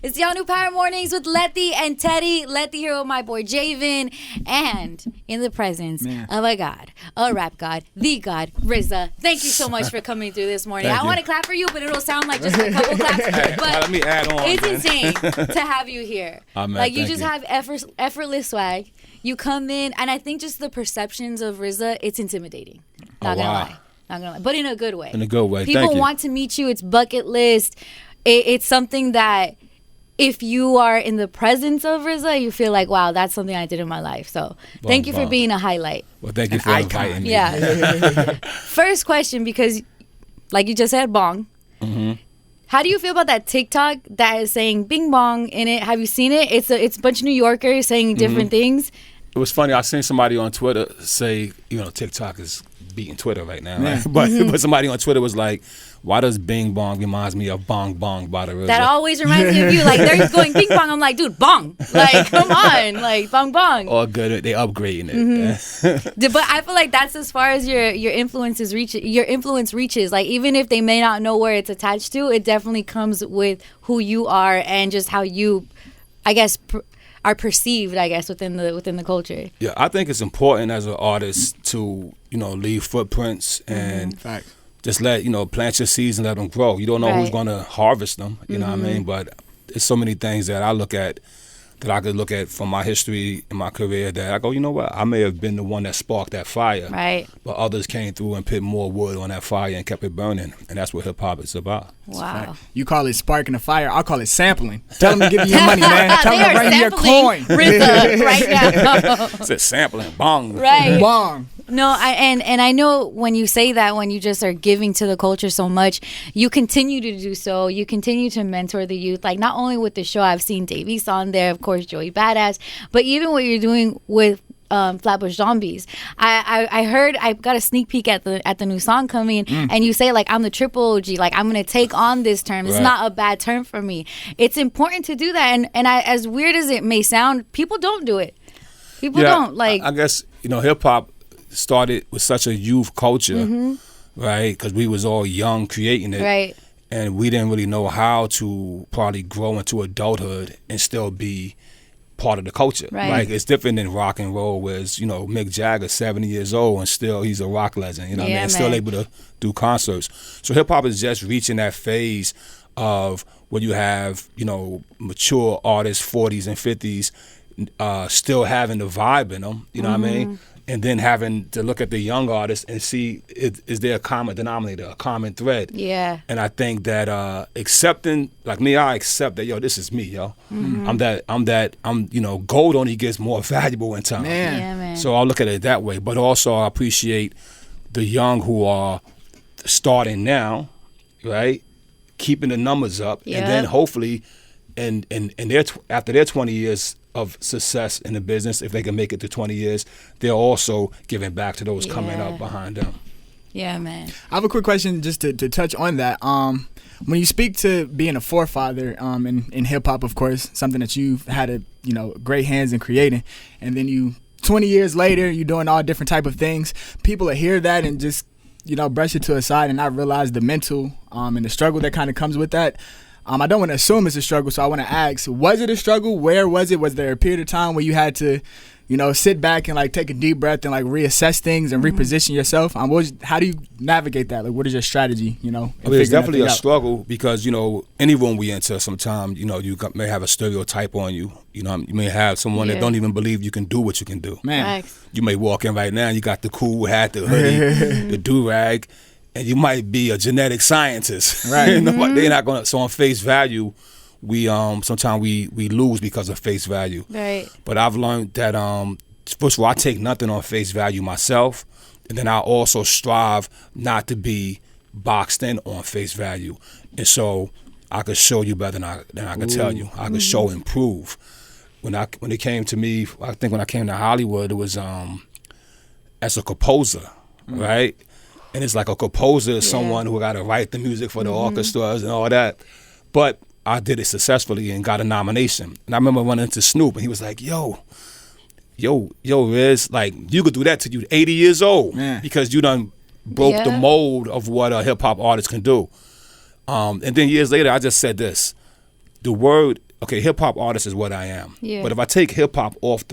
It's the all new Power Mornings with Letty and Teddy. Letty here with my boy Javen. And in the presence of a god, a rap god, the god, RZA. Thank you so much for coming through this morning. I want to clap for you, but it'll sound like just a couple claps. Hey, but let me add on. It's insane to have you here. Oh, man, like, you just have effortless swag. You come in, and I think just the perceptions of RZA, it's intimidating. Not gonna lie. Not gonna lie. But in a good way. In a good way. People Thank you. want to meet you. It's bucket list. It's something that if you are in the presence of RZA, you feel like, wow, that's something I did in my life. So thank you for being a highlight. Well, thank you for inviting me. Yeah. First question, because like you just said, Bong. Mm-hmm. How do you feel about that TikTok that is saying Bing Bong in it? Have you seen it? It's a bunch of New Yorkers saying different things. It was funny. I seen somebody on Twitter say, TikTok is beating Twitter right now. Right? But somebody on Twitter was like, why does Bing Bong reminds me of Bong Bong by the RZA? That always reminds me of you. Like, they're going Bing Bong. I'm like, dude, Bong. Like, come on. Like, Bong Bong. All good. They upgrading it. But I feel like that's as far as your influence reaches. Like, even if they may not know where it's attached to, it definitely comes with who you are and just how you, I guess, are perceived, I guess, within the culture. Yeah, I think it's important as an artist to, leave footprints and just let, plant your seeds and let them grow. You don't know who's going to harvest them, you know what I mean? But there's so many things that I look at that I could look at from my history and my career that I go, you know what, I may have been the one that sparked that fire. Right. But others came through and put more wood on that fire and kept it burning. And that's what hip-hop is about. Wow. You call it sparking a fire. I'll call it sampling. Tell them to give you your money, man. Tell them to bring you your coin. RZA right now. It's a sampling. Bong. Right. Bong. No, and I know when you say that, when you just are giving to the culture so much, you continue to do so. You continue to mentor the youth. Like, not only with the show, I've seen Davies on there, of course, Joey Badass, but even what you're doing with Flatbush Zombies. I heard, I got a sneak peek at the new song coming, and you say, like, I'm the triple OG, like, I'm gonna take on this term. It's not a bad term for me. It's important to do that, and as weird as it may sound, people don't do it. People don't. Like, I guess hip hop started with such a youth culture, right? Because we was all young creating it, right? And we didn't really know how to probably grow into adulthood and still be part of the culture. Right. Like, it's different than rock and roll, whereas Mick Jagger 70 years old and still he's a rock legend. You know what I mean? Still able to do concerts. So hip hop is just reaching that phase of where you have mature artists, 40s and 50s, still having the vibe in them. You know what I mean? And then having to look at the young artists and see, is there a common denominator, a common thread? Yeah. And I think that accepting, like me, I accept that, this is me, yo. I'm gold only gets more valuable in time. Man. Yeah, man. So I'll look at it that way. But also I appreciate the young who are starting now, right? Keeping the numbers up. Yep. And then hopefully after their 20 years of success in the business, if they can make it to 20 years, they're also giving back to those coming up behind them. Yeah, man. I have a quick question just to touch on that. When you speak to being a forefather in hip-hop, of course, something that you've had great hands in creating, and then 20 years later, you're doing all different type of things, people will hear that and just, brush it to a side and not realize the mental and the struggle that kind of comes with that. I don't want to assume it's a struggle, so I want to ask, was it a struggle? Where was it? Was there a period of time where you had to, sit back and, like, take a deep breath and, like, reassess things and reposition yourself? How do you navigate that? Like, what is your strategy, It's definitely a struggle because, any room we enter sometimes, you may have a stereotype on you. You may have someone that don't even believe you can do what you can do. Man. You may walk in right now, you got the cool hat, the hoodie, the do-rag, and you might be a genetic scientist. Right. They're not gonna. So on face value, we sometimes we lose because of face value. Right. But I've learned that first of all, I take nothing on face value myself, and then I also strive not to be boxed in on face value. And so I could show you better than I could tell you. I could show and prove. When it came to me, I think when I came to Hollywood, it was as a composer, right? And it's like a composer is someone who got to write the music for the orchestras and all that. But I did it successfully and got a nomination. And I remember running into Snoop, and he was like, yo, Riz, like, you could do that till you 80 years old because you done broke the mold of what a hip-hop artist can do. And then years later, I just said this. The word okay, hip hop artist is what I am. Yeah. But if I take hip hop off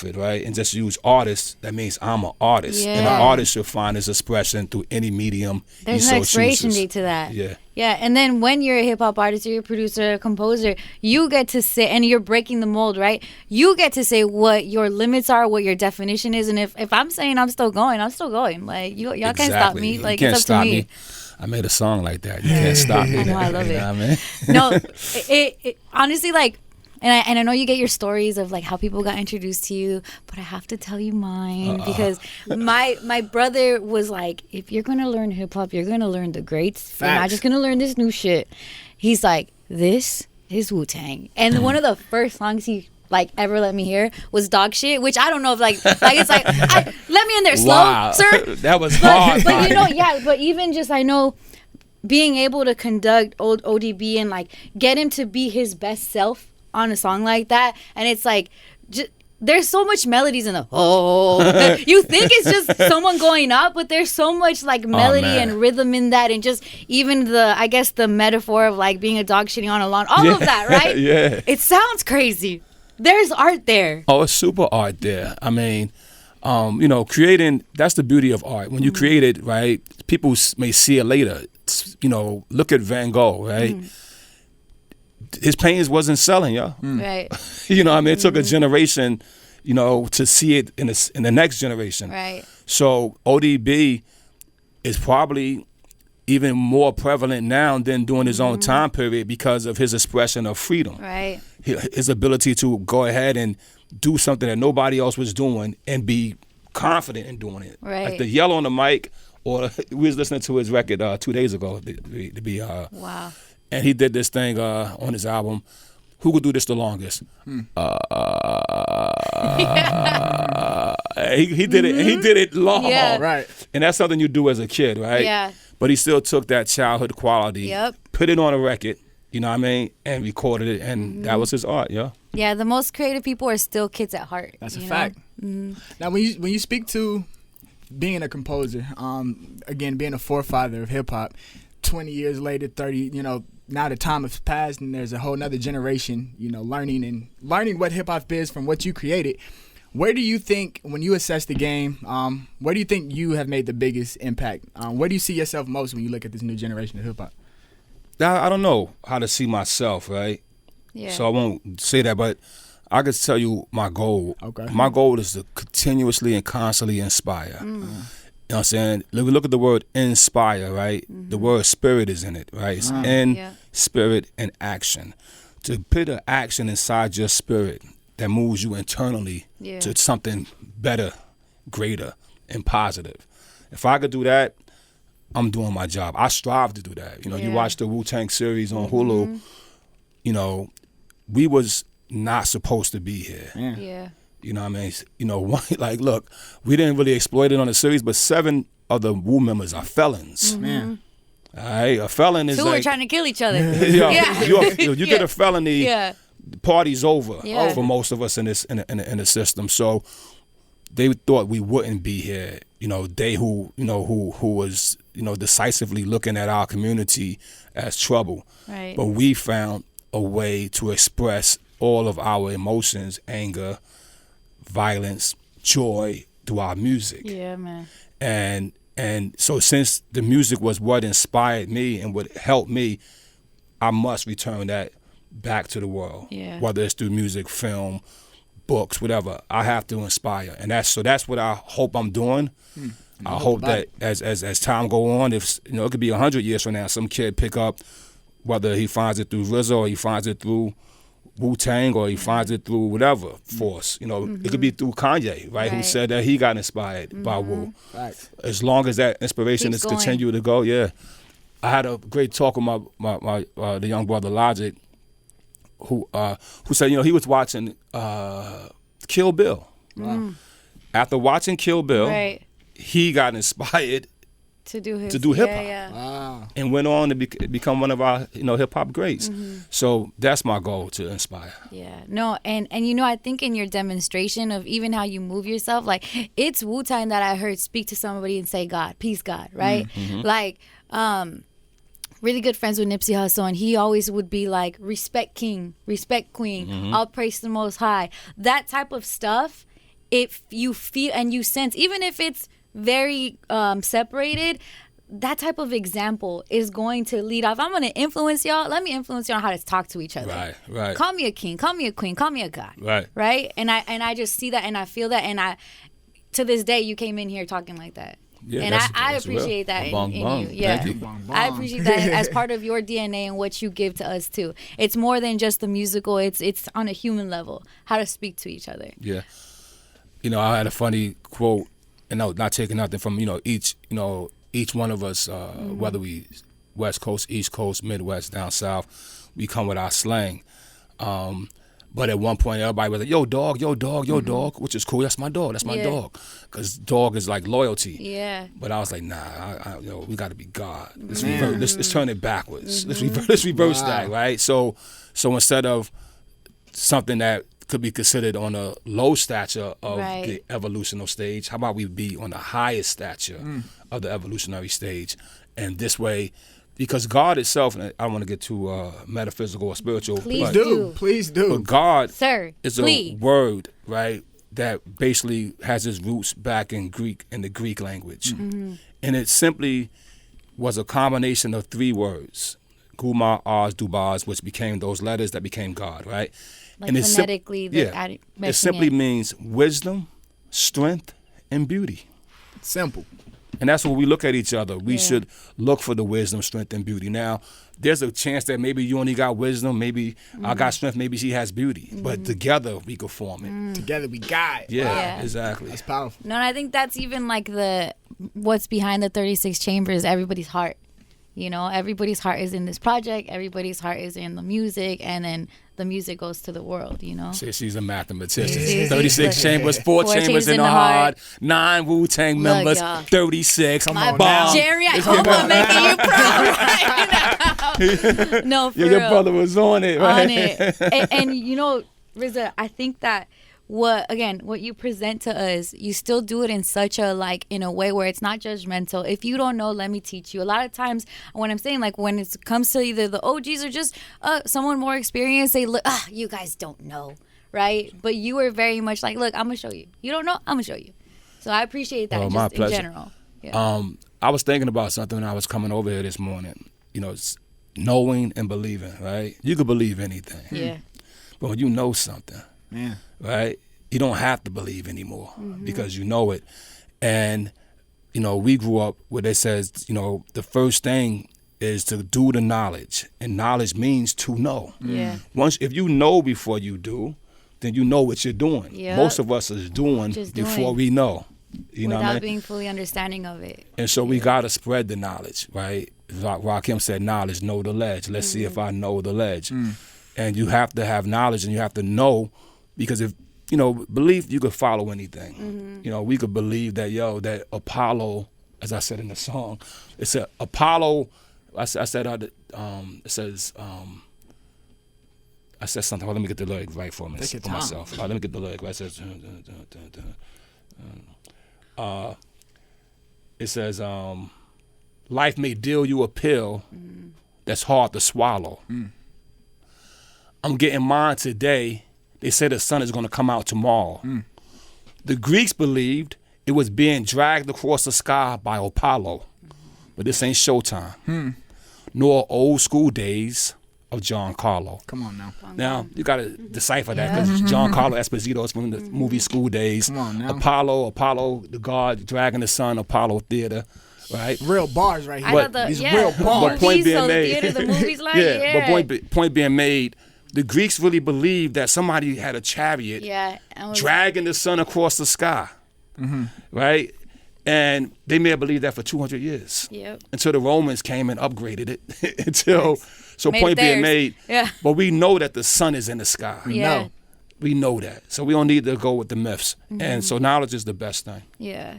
it, right, and just use artist, that means I'm an artist. Yeah. And an artist should find his expression through any medium There's he an so expiration chooses. date to that. Yeah. Yeah, and then when you're a hip hop artist or you're a producer, a composer, you get to say, and you're breaking the mold, right? You get to say what your limits are, what your definition is, and if I'm saying I'm still going, I'm still going. Like y'all can't stop me. You Like can't it's up stop to me. me. I made a song like that. You can't stop me. I know, I love You it. know what I mean? No, it honestly, like, and I know you get your stories of like how people got introduced to you, but I have to tell you mine because my brother was like, if you're gonna learn hip hop, you're gonna learn the greats. You're not Facts. just gonna learn this new shit. He's like, this is Wu-Tang, and one of the first songs he like ever let me hear was Dog Shit, which I don't know if like it's like let me in there slow, Wow. sir. That was hard. But you know, yeah, but even just I know being able to conduct old ODB and like get him to be his best self on a song like that, and it's like there's so much melodies in the you think it's just someone going up, but there's so much like melody and rhythm in that, and just even the I guess the metaphor of like being a dog shitting on a lawn, all of that, right? Yeah. It sounds crazy. There's art there. Oh, it's super art there. I mean, you know, creating, that's the beauty of art. When you create it, right, people may see it later. You know, look at Van Gogh, right? His paintings wasn't selling, yo. Right. You know what I mean? It took a generation, you know, to see it in the next generation. Right. So ODB is probably even more prevalent now than during his own time period because of his expression of freedom. Right. His ability to go ahead and do something that nobody else was doing and be confident in doing it. Right. Like the yell on the mic, or we was listening to his record 2 days ago Wow. and he did this thing on his album. Who could do this the longest? He did it. He did it long. Yeah. Right. And that's something you do as a kid, right? Yeah. But he still took that childhood quality, Yep. put it on a record, you know what I mean, and recorded it, and that was his art, yeah. Yeah, the most creative people are still kids at heart. That's a you know? fact. Now, when you speak to being a composer, again, being a forefather of hip hop, 20 years later, 30, you know, now the time has passed and there's a whole nother generation, you know, learning what hip hop is from what you created. Where do you think, when you assess the game, where do you think you have made the biggest impact? Where do you see yourself most when you look at this new generation of hip hop? I don't know how to see myself, right? Yeah. So I won't say that, but I can tell you my goal. Okay. My goal is to continuously and constantly inspire. You know what I'm saying? Look at the word inspire, right? The word spirit is in it, right? It's in, Yeah. spirit, and action. To put an action inside your spirit that moves you internally Yeah. to something better, greater, and positive. If I could do that, I'm doing my job. I strive to do that. You know, you Yeah. watch the Wu-Tang series on Hulu, you know, we was not supposed to be here. Yeah. You know what I mean? You know, like, look, we didn't really exploit it on the series, but 7 of the Wu members are felons. Man. All right? A felon is 2 like... were trying to kill each other. Yo, Yeah. you get a felony, Yeah. the party's over Yeah. for most of us in the system. So they thought we wouldn't be here. You know, they who was, you know, decisively looking at our community as trouble. Right. But we found a way to express all of our emotions, anger, violence, joy through our music. Yeah, man. And so since the music was what inspired me and what helped me, I must return that back to the world. Yeah. Whether it's through music, film, books, whatever. I have to inspire. And that's what I hope I'm doing. I hope that as time go on, if you know, it could be 100 years from now, some kid pick up, whether he finds it through RZA or he finds it through Wu-Tang or he finds it through whatever force. You know, it could be through Kanye, right? Who Right. said that he got inspired by Wu. Right. As long as that inspiration Keeps is going. continue to go, yeah. I had a great talk with my the young brother Logic, who said, you know, he was watching Kill Bill. After watching Kill Bill, Right. he got inspired To do his. to do hip-hop. Yeah, yeah. Wow. and went on to become one of our, you know, hip hop greats. So that's my goal, to inspire. Yeah, no, and you know, I think in your demonstration of even how you move yourself, like it's Wu-Tang that I heard speak to somebody and say God, peace God, right? Like, really good friends with Nipsey Hussle, and he always would be like, respect king, respect queen, all praise the most high. That type of stuff, if you feel and you sense, even if it's very separated, that type of example is going to lead off. I'm going to influence y'all. Let me influence y'all on how to talk to each other. Right. Call me a king. Call me a queen. Call me a god. Right. And I just see that and I feel that. And to this day, you came in here talking like that. Yeah, and I appreciate that in you. Yeah. Thank you. I appreciate that as part of your DNA and what you give to us too. It's more than just the musical. It's on a human level, how to speak to each other. Yeah. I had a funny quote, and no, not taking nothing from, each one of us, whether we West Coast, East Coast, Midwest, down South, we come with our slang. But at one point, everybody was like, yo, dog, dog, which is cool. That's my dog. That's my dog. Because dog is like loyalty. Yeah. But I was like, nah, we got to be God. Let's turn it backwards. Let's reverse that, right? So instead of something that could be considered on a low stature of the evolutionary stage, how about we be on the highest stature of the evolutionary stage? And this way, because God itself, and I don't want to get too metaphysical or spiritual. Please do. But God is a word, right, that basically has its roots back in the Greek language. And it simply was a combination of three words, Guma, Oz, Dubaz, which became those letters that became God, right? Like and phonetically, it simply means wisdom, strength, and beauty. Simple. And that's when we look at each other. We should look for the wisdom, strength, and beauty. Now, there's a chance that maybe you only got wisdom, maybe I got strength, maybe she has beauty. But together, we could form it. Together, we got it. Yeah, exactly. That's powerful. No, and I think that's even like what's behind the 36 chambers, everybody's heart. Everybody's heart is in this project. Everybody's heart is in the music, and then the music goes to the world. She's a mathematician. 36 chambers, 4 chambers in the heart, 9 Wu-Tang members, 36. Come on, Bong. Jerry, I hope I'm making you proud right now. No, for real. Your brother was on it, right? On it. And RZA, I think that what you present to us, you still do it in such in a way where it's not judgmental. If you don't know, let me teach you. A lot of times when I'm saying when it comes to either the OGs or just someone more experienced, they look, you guys don't know, right? But you were very much like, look, I'm gonna show you. You don't know, I'm gonna show you. So I appreciate that my pleasure. in general. Yeah. I was thinking about something when I was coming over here this morning. It's knowing and believing, right? You could believe anything. Yeah. But when you know something, man, right? You don't have to believe anymore because you know it. And, we grew up where it says, the first thing is to do the knowledge. And knowledge means to know. Yeah. If you know before you do, then you know what you're doing. Yep. Most of us is doing before we know. You know what I mean? Without being fully understanding of it. And so we got to spread the knowledge, right? Rakim said, knowledge, know the ledge. Let's see if I know the ledge. And you have to have knowledge and you have to know, because if, belief, you could follow anything. We could believe that, that Apollo, as I said in the song, it said Apollo, I said, it says, I said something, let me get the lyric right for myself. Let me get the lyric right. It says, life may deal you a pill that's hard to swallow. I'm getting mine today. They say the sun is going to come out tomorrow. The Greeks believed it was being dragged across the sky by Apollo. But this ain't Showtime. Nor old school days of John Carlo. Come on now. Now, you got to decipher that, because John Carlo Esposito is from the movie School Days. Come on now. Apollo, the god dragging the sun, Apollo Theater. Right? Real bars right here. I thought These real bars. But point being made. The movies but point being made, the Greeks really believed that somebody had a chariot dragging the sun across the sky, right? And they may have believed that for 200 years. Yep. Until the Romans came and upgraded it. So made point being theirs. made. But we know that the sun is in the sky. We know that. So we don't need to go with the myths. And so knowledge is the best thing. Yeah.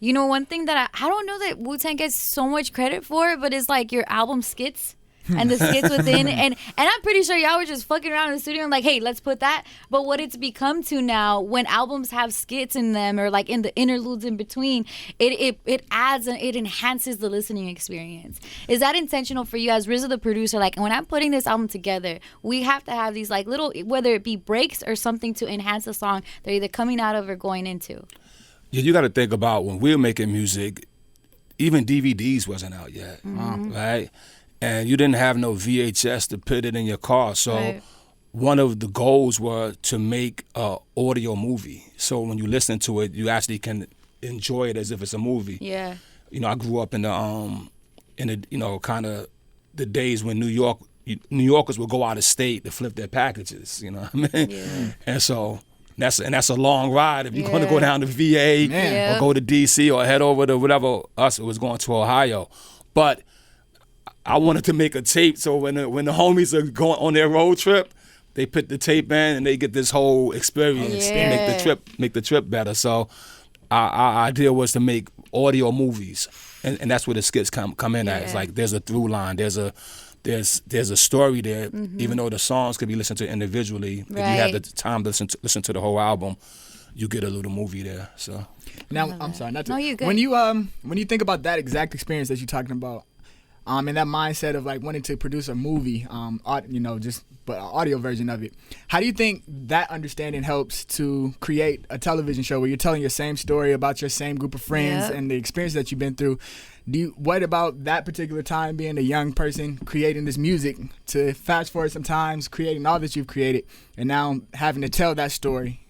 One thing that I don't know that Wu-Tang gets so much credit for, but it's your album skits. and the skits within, and I'm pretty sure y'all were just fucking around in the studio and like, hey, let's put that. But what it's become to now, when albums have skits in them or like in the interludes in between, it adds and it enhances the listening experience. Is that intentional for you as RZA the producer? Like, when I'm putting this album together, we have to have these like little, whether it be breaks or something to enhance the song they're either coming out of or going into. Yeah, you got to think about when we were making music, even DVDs wasn't out yet, right? And you didn't have no VHS to put it in your car. So one of the goals were to make a audio movie. So when you listen to it, you actually can enjoy it as if it's a movie. Yeah. You know, I grew up in the you know, kind of the days when New Yorkers would go out of state to flip their packages, you know what I mean? Yeah. And so that's a long ride if you're going to go down to VA or go to DC or head over to whatever it was going to Ohio. But I wanted to make a tape so when the homies are going on their road trip, they put the tape in and they get this whole experience and make the trip better. So our idea was to make audio movies, and that's where the skits come in at. It's like there's a through line, there's a story there, even though the songs could be listened to individually. If you have the time to listen to the whole album, you get a little movie there. So now I'm sorry, not to. No, you're good. When you think about that exact experience that you're talking about, and that mindset of like wanting to produce a movie, but an audio version of it, how do you think that understanding helps to create a television show where you're telling your same story about your same group of friends and the experience that you've been through? What about that particular time, being a young person creating this music, to fast forward sometimes, creating all that you've created, and now having to tell that story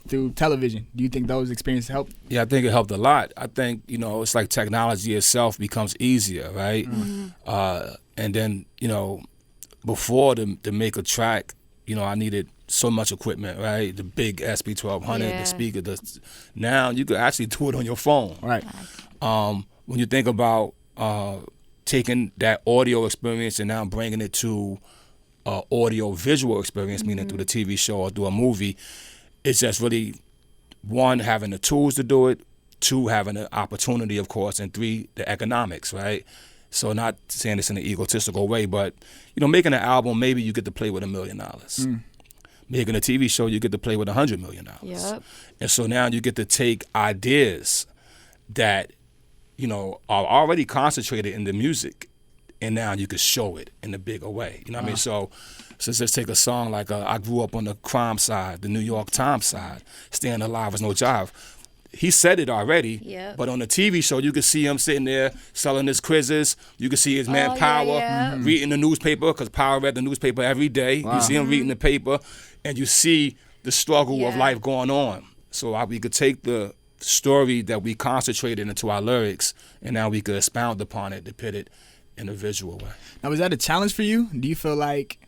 through television? Do you think those experiences help? Yeah, I think it helped a lot. I think, it's like technology itself becomes easier, right? And then, before to make a track, I needed so much equipment, right? The big SP1200, the speaker. Now you could actually do it on your phone. Right. When you think about taking that audio experience and now bringing it to audio visual experience, meaning through the TV show or through a movie, it's just really, one, having the tools to do it, two, having the opportunity, of course, and three, the economics, right? So not saying this in an egotistical way, but, making an album, maybe you get to play with $1 million. Making a TV show, you get to play with $100 million. Yep. And so now you get to take ideas that, are already concentrated in the music, and now you can show it in a bigger way. You know what I mean? So let's take a song like I grew up on the crime side, the New York Times side. Staying alive is no job. He said it already, but on the TV show, you could see him sitting there selling his quizzes. You could see his man Power reading the newspaper, because Power read the newspaper every day. Wow. You see him reading the paper, and you see the struggle of life going on. So we could take the story that we concentrated into our lyrics, and now we could expound upon it to put it in a visual way. Now, was that a challenge for you? Do you feel like,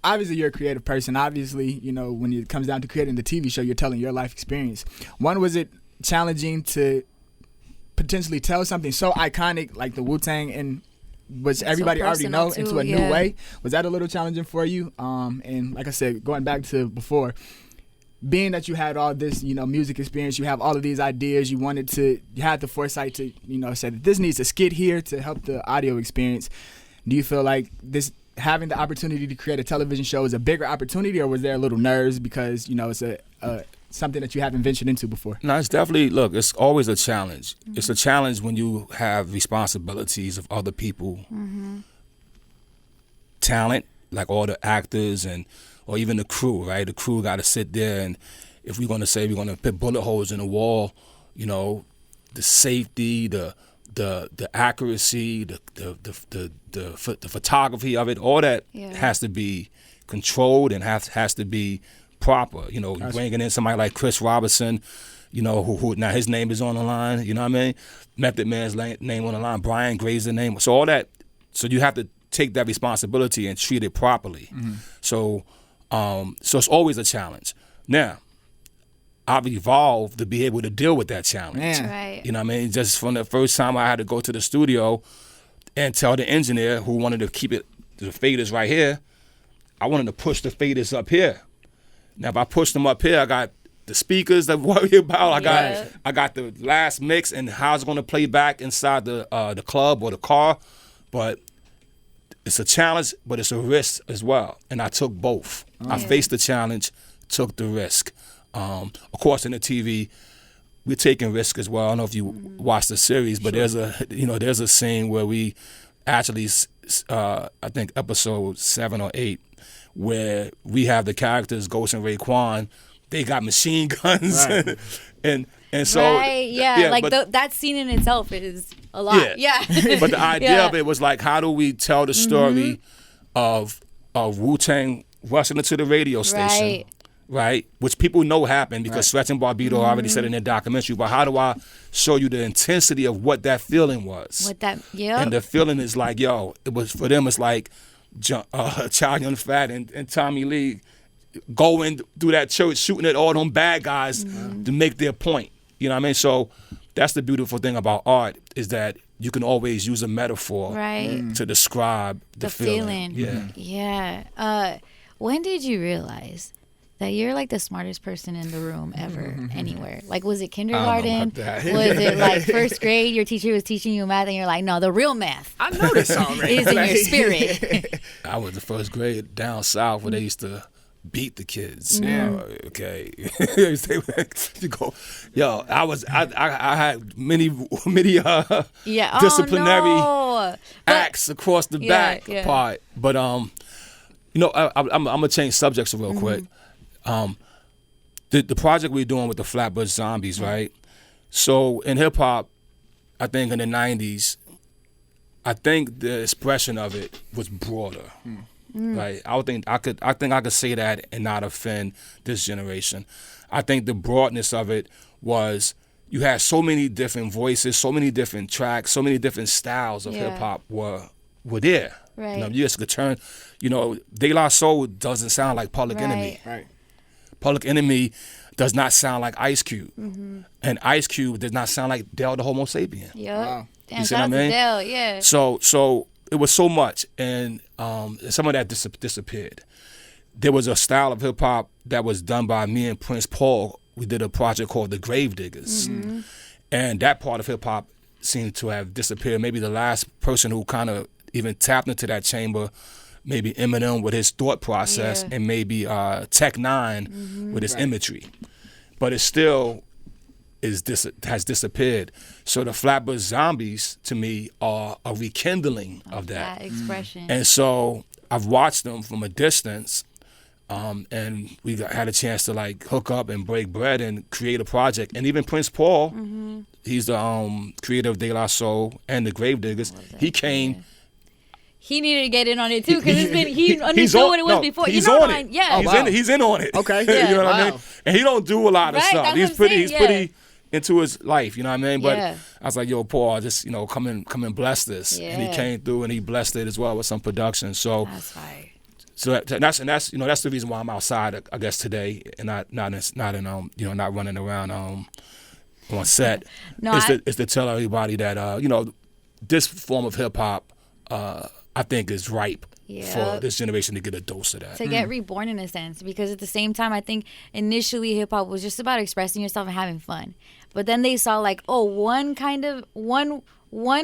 obviously you're a creative person. Obviously, when it comes down to creating the TV show, you're telling your life experience. One, was it challenging to potentially tell something so iconic like the Wu-Tang, and which everybody already know, into a new way? Was that a little challenging for you? And like I said, going back to before, being that you had all this, music experience, you have all of these ideas, you had the foresight to, say that this needs a skit here to help the audio experience. Do you feel like having the opportunity to create a television show is a bigger opportunity, or was there a little nerves because, it's something that you haven't ventured into before? No, it's definitely, it's always a challenge. It's a challenge when you have responsibilities of other people, talent, like all the actors or even the crew, right? The crew got to sit there, and if we're going to say we're going to put bullet holes in the wall, the safety, the accuracy, the photography of it, all that has to be controlled and has to be proper. Bringing in somebody like Chris Robinson, who now his name is on the line. You know what I mean? Method Man's name on the line. Brian Grazer name. So all that. So you have to take that responsibility and treat it properly. So it's always a challenge. Now, I've evolved to be able to deal with that challenge. Right. You know what I mean? Just from the first time I had to go to the studio and tell the engineer who wanted to keep the faders right here, I wanted to push the faders up here. Now, if I push them up here, I got the speakers that I worry about. I got the last mix and how it's going to play back inside the club or the car. But it's a challenge, but it's a risk as well. And I took both. I faced the challenge, took the risk. Of course, in the TV, we're taking risk as well. I don't know if you watch the series, but there's a scene where we actually, I think episode 7 or 8, where we have the characters Ghost and Raekwon. They got machine guns, Right. and so that scene in itself is a lot. Yeah. But the idea of it was like, how do we tell the story of Wu-Tang rushing into the radio station, right? Which people know happened because Stretch and Barbito already said in their documentary. But how do I show you the intensity of what that feeling was? And the feeling is like, yo, it was for them. It's like Child Young Fat and Tommy Lee going through that church, shooting at all them bad guys to make their point. You know what I mean? So that's the beautiful thing about art, is that you can always use a metaphor to describe the feeling. Yeah. When did you realize that you're like the smartest person in the room ever, anywhere? Like, was it kindergarten? Was it like first grade? Your teacher was teaching you math, and you're like, no, the real math. I know this already. Is in your spirit. I was the first grade down south where they used to beat the kids. Okay. You go, yo. I had many disciplinary acts across the back part. But I'm gonna change subjects real quick. The project we're doing with the Flatbush Zombies, right? So in hip hop, I think in the 90s, I think the expression of it was broader. Right? I think I could say that and not offend this generation. I think the broadness of it was, you had so many different voices, so many different tracks, so many different styles of hip hop were there. Right. You just could turn, De La Soul doesn't sound like Public Enemy. Right. Public Enemy does not sound like Ice Cube. And Ice Cube does not sound like Del the Homo Sapien. Wow. Damn, You see shout what I out mean? to Del, yeah. So it was so much, and some of that disappeared. There was a style of hip hop that was done by me and Prince Paul. We did a project called The Grave Diggers, and that part of hip hop seemed to have disappeared. Maybe the last person who kind of even tapped into that chamber, maybe Eminem with his thought process, and maybe Tech Nine with his imagery, but it still has disappeared. So the Flatbush Zombies, to me, are a rekindling of that expression. And so I've watched them from a distance, and we had a chance to like hook up and break bread and create a project. And even Prince Paul, he's the creator of De La Soul and the Grave Diggers. He came. He needed to get in on it too, because he understood what it was before. He's on it. Yeah, He's in on it. Okay, you know what I mean. And he don't do a lot of stuff. He's pretty into his life. You know what I mean. But I was like, yo, Paul, just come and bless this. And he came through and he blessed it as well with some production. So that's fire. So that's that's the reason why I'm outside, I guess, today, and not running around on set. It's to tell everybody that this form of hip hop, I think, is ripe for this generation to get a dose of that. To get reborn in a sense, because at the same time, I think initially hip hop was just about expressing yourself and having fun. But then they saw like, one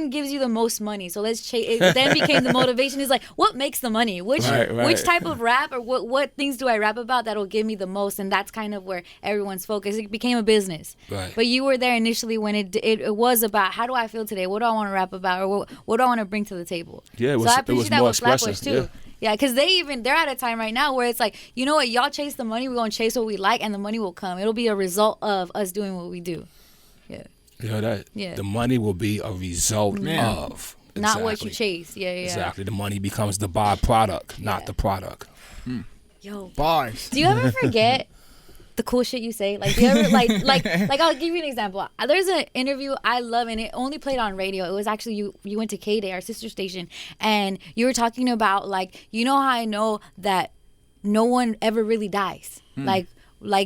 gives you the most money, so let's chase. It then became the motivation is like, what makes the money? Which type of rap or what things do I rap about that'll give me the most? And that's kind of where everyone's focus. It became a business. Right. But you were there initially when it was about, how do I feel today? What do I want to rap about, or what do I want to bring to the table? Yeah, so I appreciate that with expression. Flatbush too. Yeah, because they're at a time right now where it's like, you know what, y'all chase the money, we're gonna chase what we like, and the money will come. It'll be a result of us doing what we do. Yeah. The money will be a result of. Not what you chase. Yeah. Exactly. The money becomes the byproduct, not the product. Yo. Bars. Do you ever forget the cool shit you say? Like, do you ever like I'll give you an example. There's an interview I love, and it only played on radio. It was actually you went to K-Day, our sister station, and you were talking about like, you know how I know that no one ever really dies. Like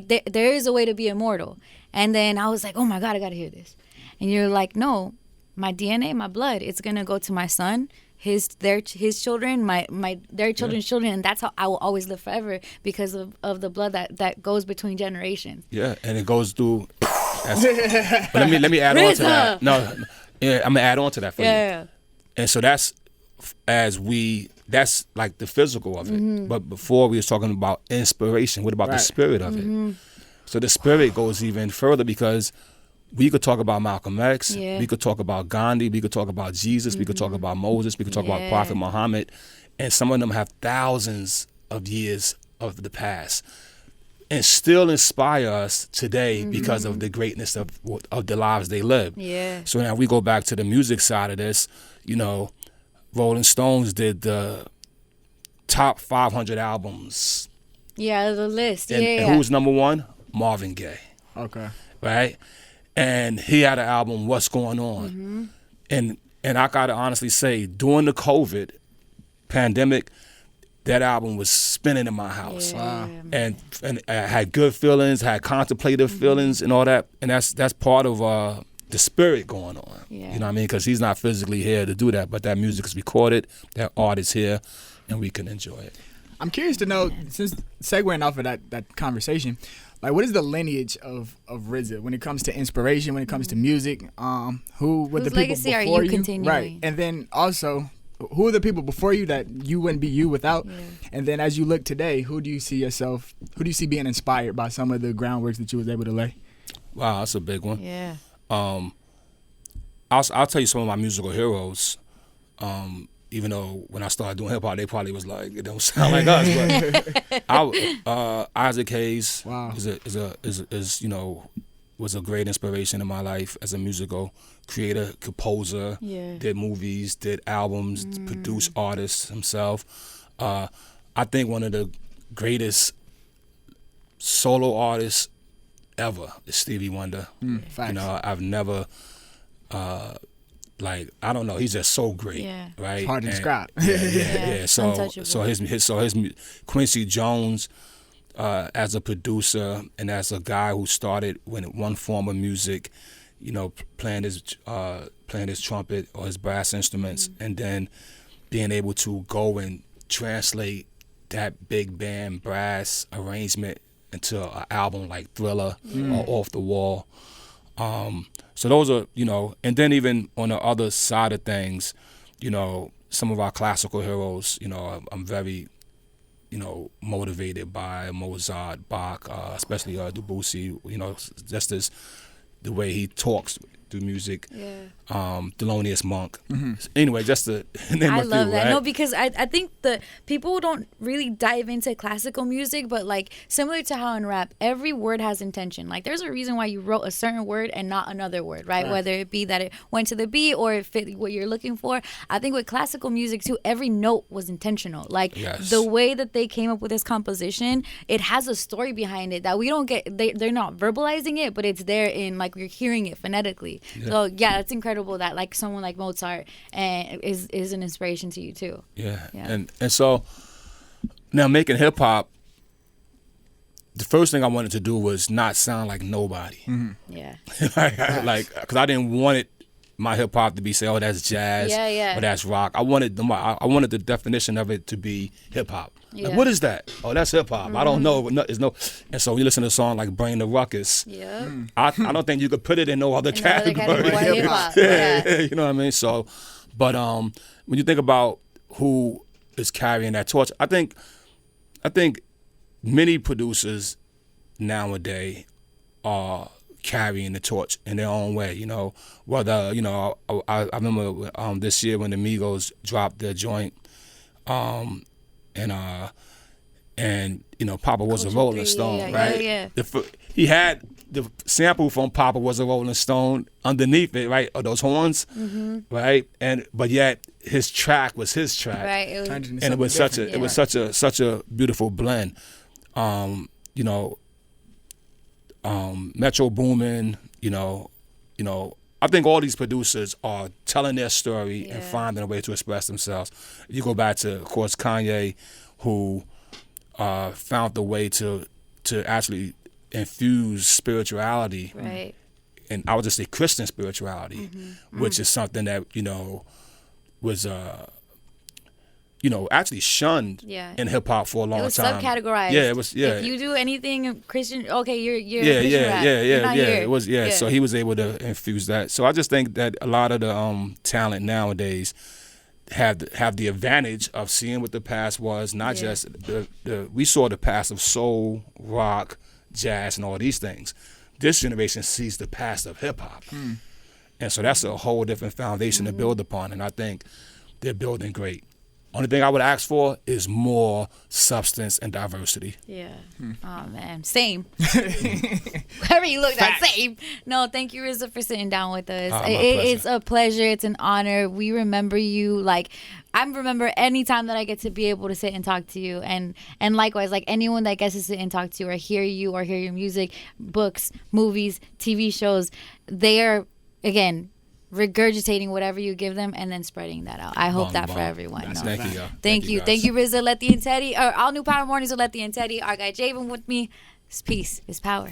there is a way to be immortal. And then I was like, oh my God, I gotta hear this. And you're like, no, my DNA, my blood, it's gonna go to my son, his children, their children's children, and that's how I will always live forever, because of the blood that goes between generations. Yeah, and it goes through. But let me add on to that. No, I'm gonna add on to that for you. And so that's as we that's like the physical of it. But before we was talking about inspiration. What about the spirit of it? So the spirit goes even further because we could talk about Malcolm X. We could talk about Gandhi. We could talk about Jesus. We could talk about Moses. We could talk about Prophet Muhammad. And some of them have thousands of years of the past and still inspire us today because of the greatness of the lives they lived. So now we go back to the music side of this. You know, Rolling Stones did the top 500 albums. Yeah, the list. And who's number one? Marvin Gaye. Okay. Right? And he had an album, What's Going On? And I gotta honestly say, during the COVID pandemic, that album was spinning in my house. And I had good feelings, had contemplative feelings and all that. And that's part of the spirit going on. You know what I mean? Because he's not physically here to do that, but that music is recorded, that art is here, and we can enjoy it. I'm curious to know, since segueing off of that conversation, like, what is the lineage of RZA when it comes to inspiration, when it comes to music? Whose the people legacy before are you continuing? Right, and then also, who are the people before you that you wouldn't be you without? And then as you look today, who do you see being inspired by some of the groundworks that you was able to lay? Wow, that's a big one. Yeah. I'll tell you some of my musical heroes. Even though when I started doing hip hop, they probably was like, it don't sound like us. But Issac Hayes was a great inspiration in my life as a musical creator, composer. Did movies, did albums, produced artists himself. I think one of the greatest solo artists ever is Stevie Wonder. Facts. You know, I've never. I don't know, he's just so great, right? It's hard to describe. So his Quincy Jones, as a producer and as a guy who started with one form of music, you know, playing his trumpet or his brass instruments, and then being able to go and translate that big band brass arrangement into an album like Thriller or Off the Wall. So those are, you know, and then even on the other side of things, you know, some of our classical heroes, you know, I'm very, you know, motivated by Mozart, Bach, especially Debussy, you know, just as the way he talks through music. Thelonious Monk. Anyway, just to name a few, I love that. right? No, because I think the people don't really dive into classical music, but like similar to how in rap, every word has intention. Like there's a reason why you wrote a certain word and not another word, right? Whether it be that it went to the beat or it fit what you're looking for. I think with classical music too, every note was intentional. Like the way that they came up with this composition, it has a story behind it that we don't get. They're not verbalizing it, but it's there in like we're hearing it phonetically. So yeah, it's incredible that like someone like Mozart is an inspiration to you too. And so now making hip hop, the first thing I wanted to do was not sound like nobody. Because I didn't want my hip hop to be say, oh, that's jazz, or that's rock. I wanted the definition of it to be hip hop. Like, what is that? Oh, that's hip hop. I don't know. And so you listen to a song like "Bring the Ruckus." I don't think you could put it in no other category. Hip-hop. You know what I mean? So, but when you think about who is carrying that torch, I think many producers nowadays are carrying the torch in their own way. You know, whether I remember this year when the Migos dropped their joint. And you know, Papa was a Rolling Stone, right? He had the sample from Papa was a Rolling Stone underneath it, right? Or those horns, right? But yet his track was his track, right? It was such a beautiful blend. You know, Metro Boomin, you know, I think all these producers are telling their story and finding a way to express themselves. You go back to, of course, Kanye, who found the way to actually infuse spirituality, right? And I would just say Christian spirituality, which is something that, you know, was actually shunned in hip hop for a long time. It was subcategorized. Yeah, it was. Yeah. If you do anything Christian, okay, you're Christian rap. You're not here. It was. Yeah. So he was able to infuse that. So I just think that a lot of the talent nowadays, have the advantage of seeing what the past was, not just we saw the past of soul, rock, jazz, and all these things. This generation sees the past of hip hop. And so that's a whole different foundation to build upon, and I think they're building great. Only thing I would ask for is more substance and diversity. Yeah. Oh, man. Same. Wherever you look, that same. No, thank you, RZA, for sitting down with us. It's a pleasure. It's an honor. We remember you. Like, I remember any time that I get to be able to sit and talk to you. And likewise, like anyone that gets to sit and talk to you or hear your music, books, movies, TV shows, they are, again, regurgitating whatever you give them and then spreading that out. I hope that for everyone. No. Thank you, y'all. Thank you, RZA, Letty and Teddy. All new Power Mornings with Letty and Teddy. Our guy Javen with me. It's peace. It's power.